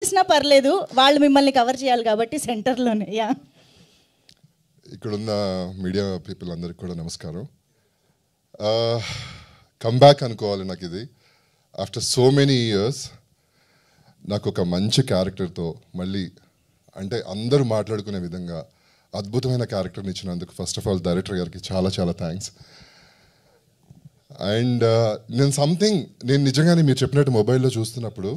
చేసినా పర్లేదు, వాళ్ళు మిమ్మల్ని కవర్ చేయాలి కాబట్టి సెంటర్లోనే. యా, ఇక్కడున్న మీడియా పీపుల్ అందరికి కూడా నమస్కారం. కమ్బ్యాక్ అనుకోవాలి నాకు ఇది. ఆఫ్టర్ సో మెనీ ఇయర్స్ నాకు ఒక మంచి క్యారెక్టర్తో మళ్ళీ అంటే అందరూ మాట్లాడుకునే విధంగా అద్భుతమైన క్యారెక్టర్ని ఇచ్చినందుకు ఫస్ట్ ఆఫ్ ఆల్ డైరెక్టర్ గారికి చాలా చాలా థ్యాంక్స్. అండ్ నేను నిజంగానే మీరు చెప్పినట్టు మొబైల్లో చూస్తున్నప్పుడు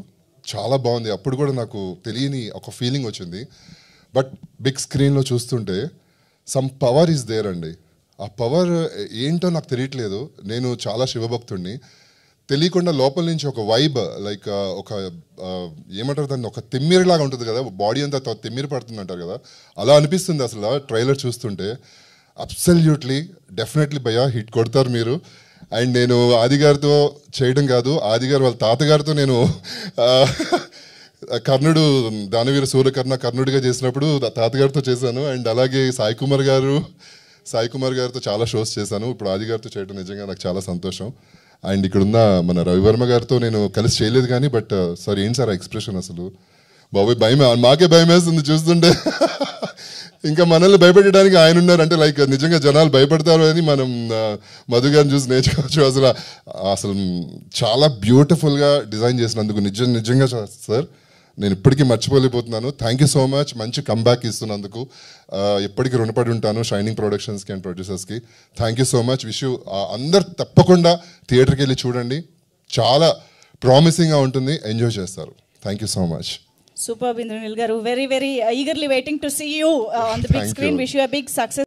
చాలా బాగుంది. అప్పుడు కూడా నాకు తెలియని ఒక ఫీలింగ్ వచ్చింది. బట్ బిగ్ స్క్రీన్లో చూస్తుంటే సమ్ పవర్ ఈజ్ దేర్ అండి. ఆ పవర్ ఏంటో నాకు తెలియట్లేదు. నేను చాలా శివభక్తుడిని. తెలియకుండా లోపల నుంచి ఒక వైబ్, లైక్ ఒక ఏమంటారు దాన్ని, ఒక తిమ్మిరిలాగా ఉంటుంది కదా, బాడీ అంతా తిమ్మిరి పడుతుంది అంటారు కదా, అలా అనిపిస్తుంది అసలు ట్రైలర్ చూస్తుంటే. అబ్సల్యూట్లీ డెఫినెట్లీ భయ్యా హిట్ కొడతారు మీరు. అండ్ నేను ఆది గారితో చేయడం కాదు, ఆది గారు వాళ్ళ తాతగారితో నేను కర్ణుడు దానవీర సూర్యకర్ణ కర్ణుడిగా చేసినప్పుడు తాతగారితో చేశాను. అండ్ అలాగే సాయి కుమార్ గారితో చాలా షోస్ చేశాను. ఇప్పుడు ఆది గారితో చేయడం నిజంగా నాకు చాలా సంతోషం. అండ్ ఇక్కడున్న మన రవివర్మ గారితో నేను కలిసి చేయలేదు కానీ, బట్ సార్ ఏంటి సార్ ఆ ఎక్స్ప్రెషన్, అసలు బాబాయ్ భయం, మాకే భయం వేస్తుంది చూస్తుంటే. ఇంకా మనల్ని భయపెట్టడానికి ఆయన ఉన్నారు అంటే లైక్ నిజంగా జనాలు భయపడతారు అని మనం మధు గారిని చూసి నేర్చుకోవచ్చు. అసలు చాలా బ్యూటిఫుల్గా డిజైన్ చేసినందుకు నిజంగా సార్ నేను ఇప్పటికీ మర్చిపోలేకపోతున్నాను. Thank you so much. మంచి కంబ్యాక్ ఇస్తున్నందుకు ఎప్పటికీ రుణపడి ఉంటాను షైనింగ్ ప్రొడక్షన్స్కి అండ్ ప్రొడ్యూసర్స్కి. Thank you so much. Wish you అందరు తప్పకుండా థియేటర్కి వెళ్ళి చూడండి. చాలా ప్రామిసింగ్గా ఉంటుంది, ఎంజాయ్ చేస్తారు. Thank you so much. Superb, Indranil garu. Very, very eagerly waiting to see you on the big screen. Wish you a big success.